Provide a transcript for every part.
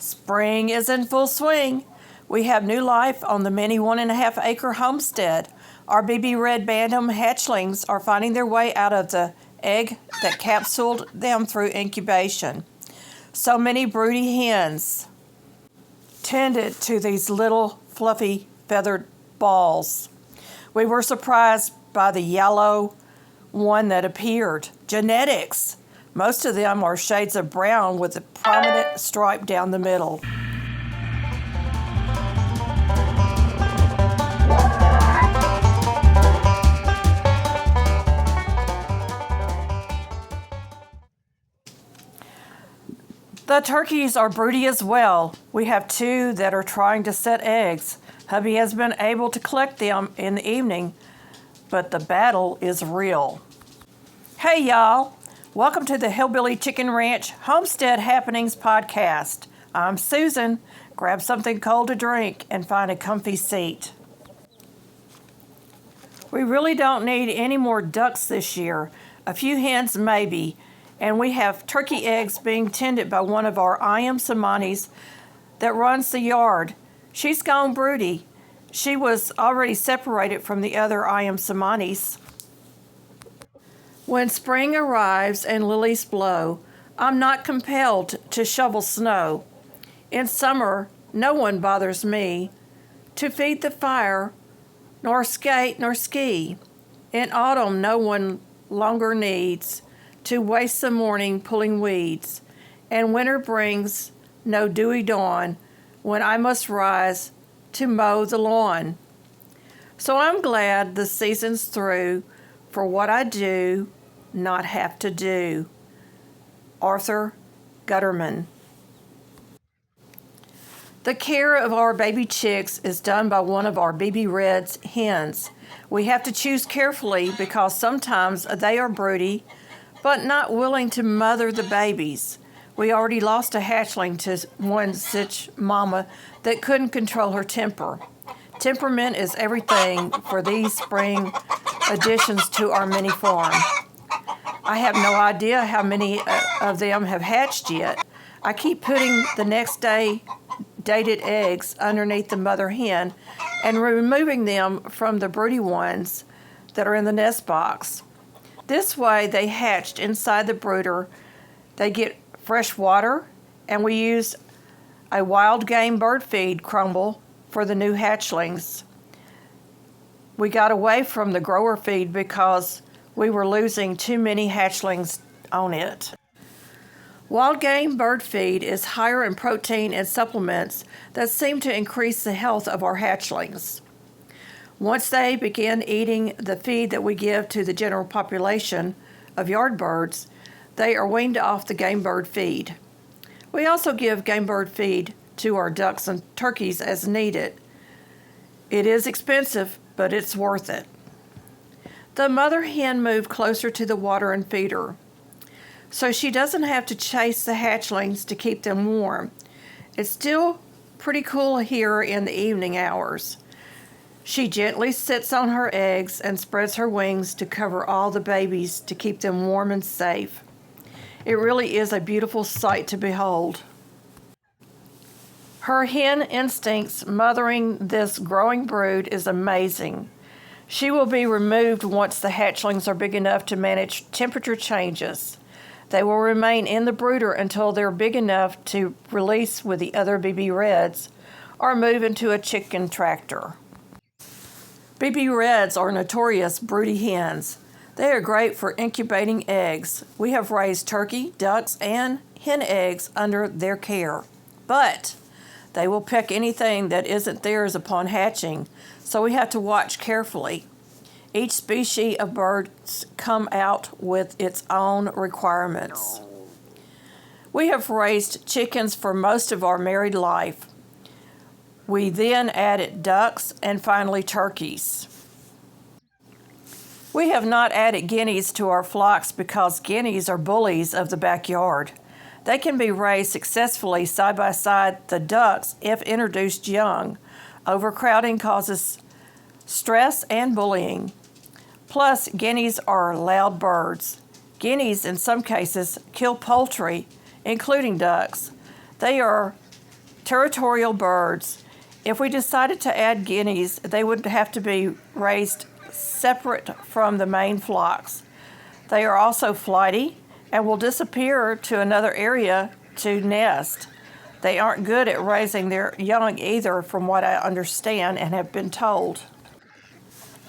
Spring is in full swing. We have new life on the mini 1.5 acre homestead. Our BB Red Bantam hatchlings are finding their way out of the egg that capsuled them through incubation. So many broody hens tended to these little fluffy feathered balls. We were surprised by the yellow one that appeared. Genetics. Most of them are shades of brown with a prominent stripe down the middle. The turkeys are broody as well. We have 2 that are trying to set eggs. Hubby has been able to collect them in the evening, but the battle is real. Hey y'all, welcome to the Hillbilly Chicken Ranch Homestead Happenings podcast. I'm Susan. Grab something cold to drink and find a comfy seat. We really don't need any more ducks this year. A few hens maybe. And we have turkey eggs being tended by one of our Ayam Cemanis that runs the yard. She's gone broody. She was already separated from the other Ayam Cemanis. When spring arrives and lilies blow, I'm not compelled to shovel snow. In summer, no one bothers me to feed the fire, nor skate nor ski. In autumn, no one longer needs to waste the morning pulling weeds, and winter brings no dewy dawn when I must rise to mow the lawn. So I'm glad the season's through for what I do not have to do. Arthur Gutterman. The care of our baby chicks is done by one of our BB Red's hens. We have to choose carefully because sometimes they are broody, but not willing to mother the babies. We already lost a hatchling to one such mama that couldn't control her temper. Temperament is everything for these spring additions to our mini farm. I have no idea how many of them have hatched yet. I keep putting the next day dated eggs underneath the mother hen and removing them from the broody ones that are in the nest box. This way they hatched inside the brooder. They get fresh water, and we use a wild Gamebird Feed crumble for the new hatchlings. We got away from the grower feed because we were losing too many hatchlings on it. Wild Gamebird Feed is higher in protein and supplements that seem to increase the health of our hatchlings. Once they begin eating the feed that we give to the general population of yard birds, they are weaned off the Gamebird Feed. We also give Gamebird Feed to our ducks and turkeys as needed. It is expensive, but it's worth it. The mother hen moved closer to the water and feeder, so she doesn't have to chase the hatchlings to keep them warm. It's still pretty cool here in the evening hours. She gently sits on her eggs and spreads her wings to cover all the babies to keep them warm and safe. It really is a beautiful sight to behold. Her hen instincts mothering this growing brood is amazing. She will be removed once the hatchlings are big enough to manage temperature changes. They will remain in the brooder until they're big enough to release with the other BB Reds or move into a chicken tractor. BB Reds are notorious broody hens. They are great for incubating eggs. We have raised turkey, ducks, and hen eggs under their care. But they will peck anything that isn't theirs upon hatching, so we have to watch carefully. Each species of birds come out with its own requirements. We have raised chickens for most of our married life. We then added ducks and finally turkeys. We have not added guineas to our flocks because guineas are bullies of the backyard. They can be raised successfully side by side the ducks if introduced young. Overcrowding causes stress and bullying. Plus, guineas are loud birds. Guineas, in some cases, kill poultry, including ducks. They are Territorial birds. If we decided to add guineas, they would have to be raised separate from the main flocks. They are also flighty and will disappear to another area to nest. They aren't good at raising their young either, from what I understand and have been told.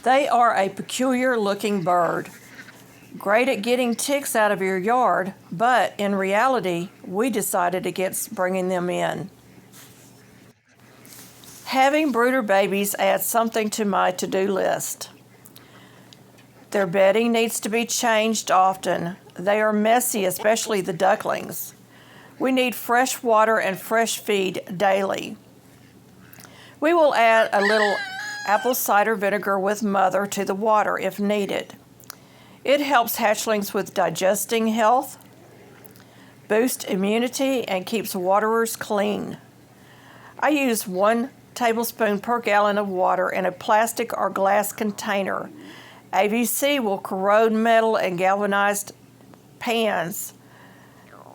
They are a peculiar looking bird. Great at getting ticks out of your yard, but in reality, we decided against bringing them in. Having brooder babies adds something to my to-do list. Their bedding needs to be changed often. They are messy, especially the ducklings. We need fresh water and fresh feed daily. We will add a little apple cider vinegar with mother to the water if needed. It helps hatchlings with digesting health, boosts immunity, and keeps waterers clean. I use 1 tablespoon per gallon of water in a plastic or glass container. AVC will corrode metal and galvanized pans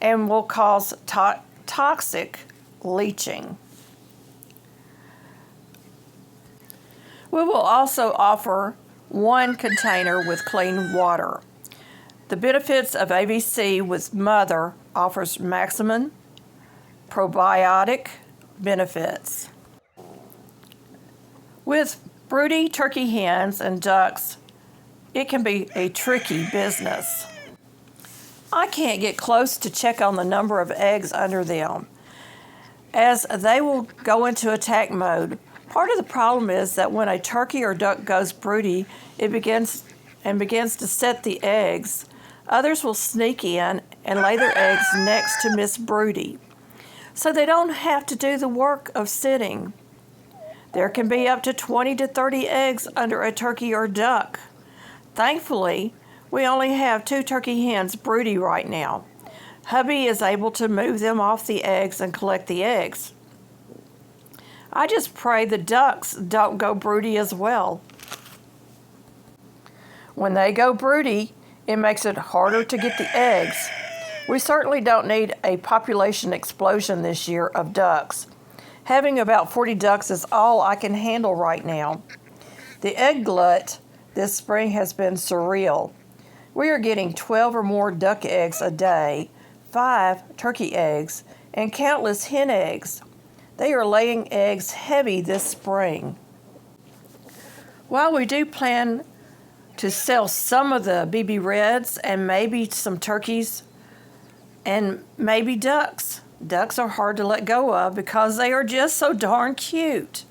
and will cause toxic leaching. We will also offer 1 container with clean water. The benefits of AVC with mother offers maximum probiotic benefits. With broody turkey hens and ducks, it can be a tricky business. I can't get close to check on the number of eggs under them, as they will go into attack mode. Part of the problem is that when a turkey or duck goes broody, it begins to set the eggs. Others will sneak in and lay their eggs next to Miss Broody, so they don't have to do the work of sitting. There can be up to 20 to 30 eggs under a turkey or duck. Thankfully, we only have 2 turkey hens broody right now. Hubby is able to move them off the eggs and collect the eggs. I just pray the ducks don't go broody as well. When they go broody, it makes it harder to get the eggs. We certainly don't need a population explosion this year of ducks. Having about 40 ducks is all I can handle right now. The egg glut this spring has been surreal. We are getting 12 or more duck eggs a day, 5 turkey eggs, and countless hen eggs. They are laying eggs heavy this spring. While we do plan to sell some of the BB Reds and maybe some turkeys and maybe ducks. Ducks are hard to let go of because they are just so darn cute.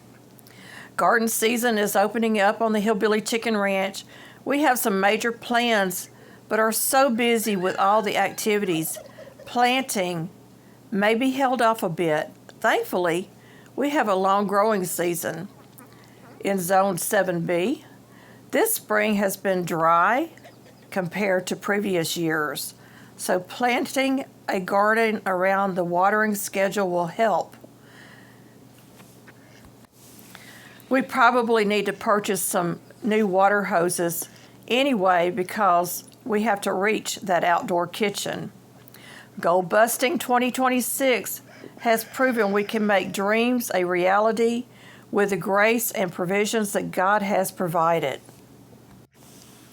Garden season is opening up on the Hillbilly Chicken Ranch. We have some major plans, but are so busy with all the activities. Planting may be held off a bit. Thankfully, we have a long growing season. In Zone 7B, this spring has been dry compared to previous years, so planting a garden around the watering schedule will help. We probably need to purchase some new water hoses anyway because we have to reach that outdoor kitchen. Goal Busting 2026 has proven we can make dreams a reality with the grace and provisions that God has provided.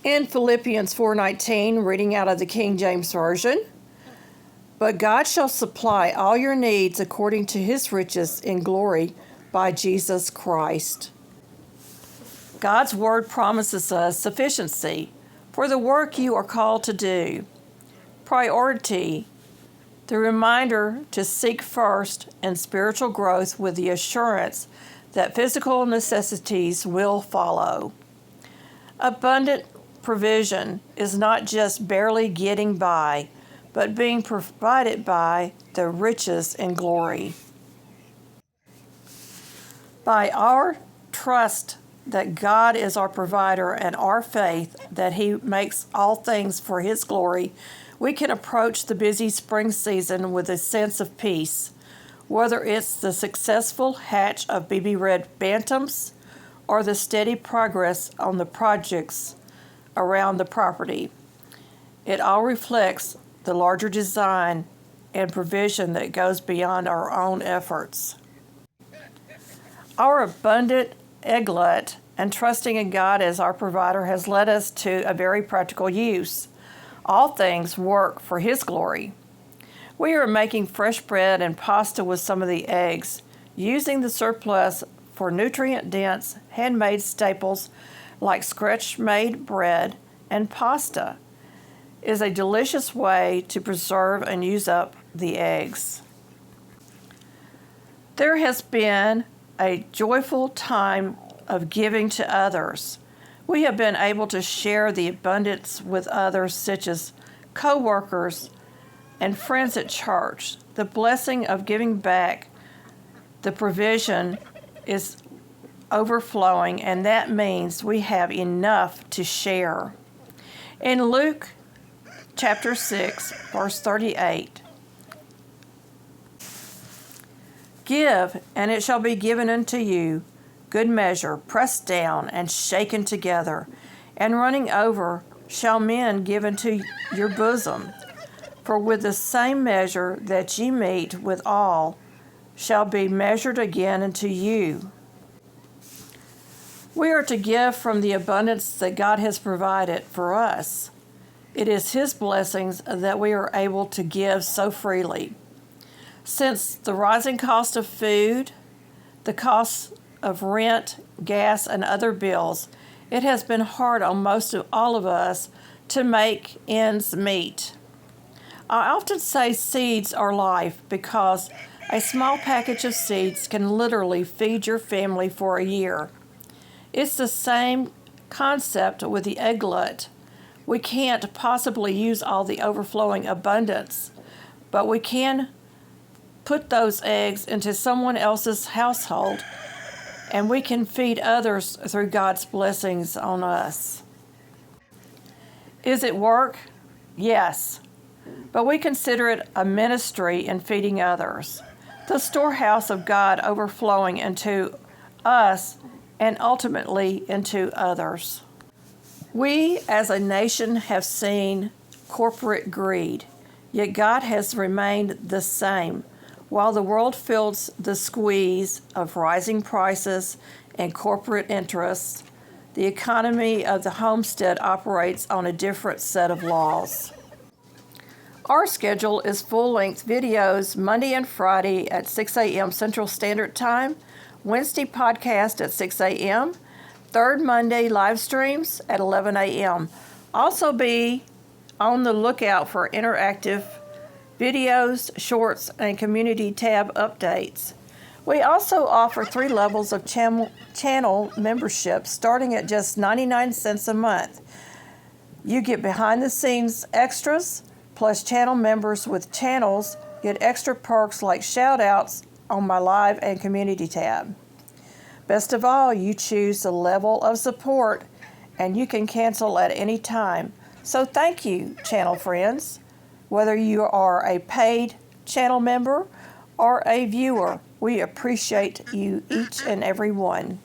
In Philippians 4:19, reading out of the King James Version, "But God shall supply all your needs according to his riches in glory by Jesus Christ." God's word promises us sufficiency for the work you are called to do. Priority, the reminder to seek first in spiritual growth with the assurance that physical necessities will follow. Abundant provision is not just barely getting by, but being provided by the riches in glory. By our trust that God is our provider and our faith that he makes all things for his glory, we can approach the busy spring season with a sense of peace, whether it's the successful hatch of BB Red Bantams or the steady progress on the projects around the property. It all reflects the larger design and provision that goes beyond our own efforts. Our abundant egg glut and trusting in God as our provider has led us to a very practical use. All things work for His glory. We are making fresh bread and pasta with some of the eggs, using the surplus for nutrient-dense, handmade staples like scratch-made bread and pasta. It is a delicious way to preserve and use up the eggs. There has been a joyful time of giving to others. We have been able to share the abundance with others, such as co-workers and friends at church. The blessing of giving back, the provision is overflowing, and that means we have enough to share. In Luke chapter 6, verse 38, "Give, and it shall be given unto you, good measure, pressed down and shaken together, and running over shall men give into your bosom. For with the same measure that ye mete withal shall be measured again unto you." We are to give from the abundance that God has provided for us. It is His blessings that we are able to give so freely. Since the rising cost of food, the cost of rent, gas, and other bills, it has been hard on most of all of us to make ends meet. I often say seeds are life because a small package of seeds can literally feed your family for a year. It's the same concept with the egg glut. We can't possibly use all the overflowing abundance, but we can put those eggs into someone else's household, and we can feed others through God's blessings on us. Is it work? Yes. But we consider it a ministry in feeding others, the storehouse of God overflowing into us and ultimately into others. We as a nation have seen corporate greed, yet God has remained the same. While the world feels the squeeze of rising prices and corporate interests, the economy of the homestead operates on a different set of laws. Our schedule is full-length videos Monday and Friday at 6 a.m. Central Standard Time, Wednesday podcast at 6 a.m., third Monday live streams at 11 a.m. Also be on the lookout for interactive videos, shorts, and community tab updates. We also offer 3 levels of channel membership starting at just 99 cents a month. You get behind-the-scenes extras, plus channel members with channels get extra perks like shout-outs on my live and community tab. Best of all, you choose the level of support and you can cancel at any time. So thank you, channel friends. Whether you are a paid channel member or a viewer, we appreciate you each and every one.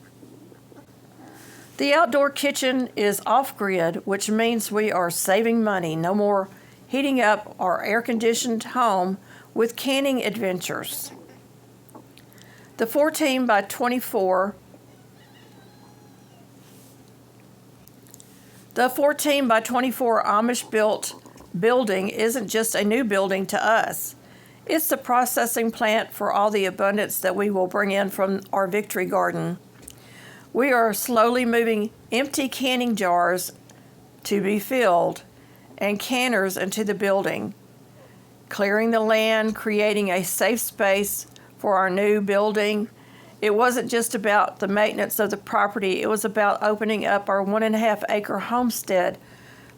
The outdoor kitchen is off-grid, which means we are saving money. No more heating up our air-conditioned home with canning adventures. The 14 by 24 Amish-built building isn't just a new building to us. It's the processing plant for all the abundance that we will bring in from our victory garden. We are slowly moving empty canning jars to be filled and canners into the building, clearing the land, creating a safe space for our new building. It wasn't just about the maintenance of the property, it was about opening up our 1.5 acre homestead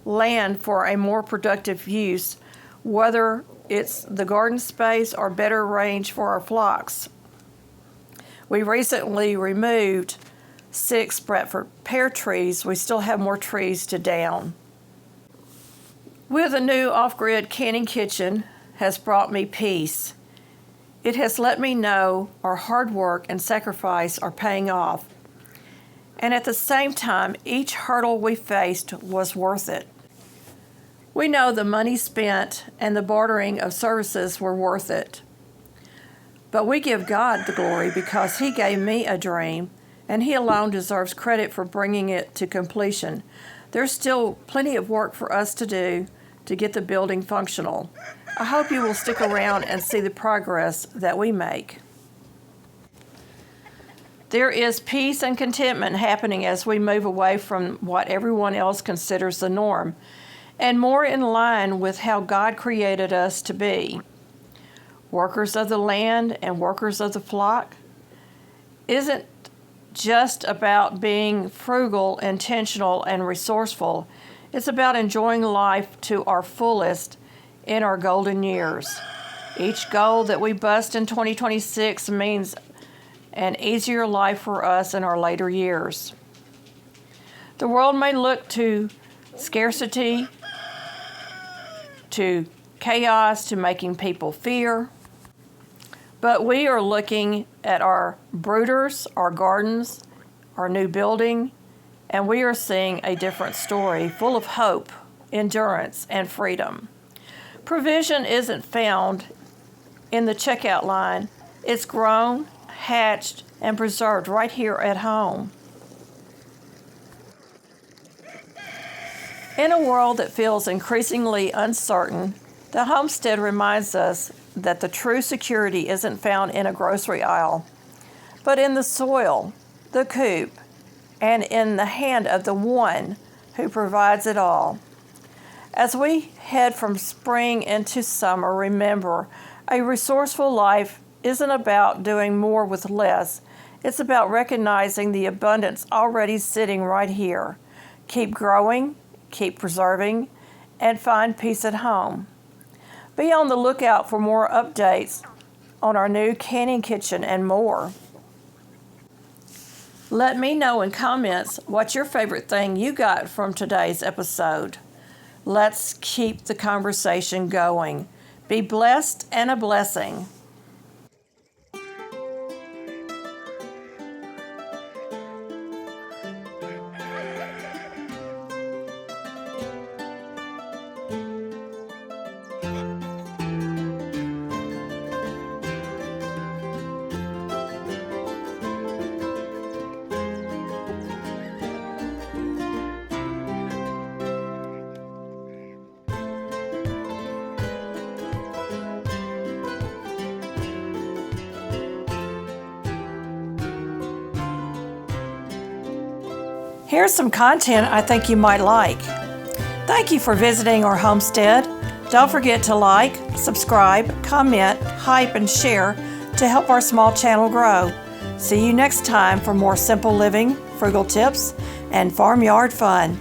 land for a more productive use, whether it's the garden space or better range for our flocks. We recently removed 6 Bradford pear trees. We still have more trees to down. With a new off-grid canning kitchen has brought me peace. It has let me know our hard work and sacrifice are paying off. And at the same time, each hurdle we faced was worth it. We know the money spent and the bartering of services were worth it. But we give God the glory because He gave me a dream, and He alone deserves credit for bringing it to completion. There's still plenty of work for us to do to get the building functional. I hope you will stick around and see the progress that we make. There is peace and contentment happening as we move away from what everyone else considers the norm, and more in line with how God created us to be. Workers of the land and workers of the flock isn't just about being frugal, intentional, and resourceful. It's about enjoying life to our fullest in our golden years. Each goal that we bust in 2026 means an easier life for us in our later years. The world may look to scarcity, to chaos, to making people fear, but we are looking at our brooders, our gardens, our new building, and we are seeing a different story full of hope, endurance, and freedom. Provision isn't found in the checkout line. It's grown, hatched, and preserved right here at home. In a world that feels increasingly uncertain, the homestead reminds us that the true security isn't found in a grocery aisle, but in the soil, the coop, and in the hand of the one who provides it all. As we head from spring into summer, remember, a resourceful life isn't about doing more with less. It's about recognizing the abundance already sitting right here. Keep growing, keep preserving, and find peace at home. Be on the lookout for more updates on our new canning kitchen and more. Let me know in comments what's your favorite thing you got from today's episode. Let's keep the conversation going. Be blessed and a blessing. Here's some content I think you might like. Thank you for visiting our homestead. Don't forget to like, subscribe, comment, hype, and share to help our small channel grow. See you next time for more simple living, frugal tips, and farmyard fun.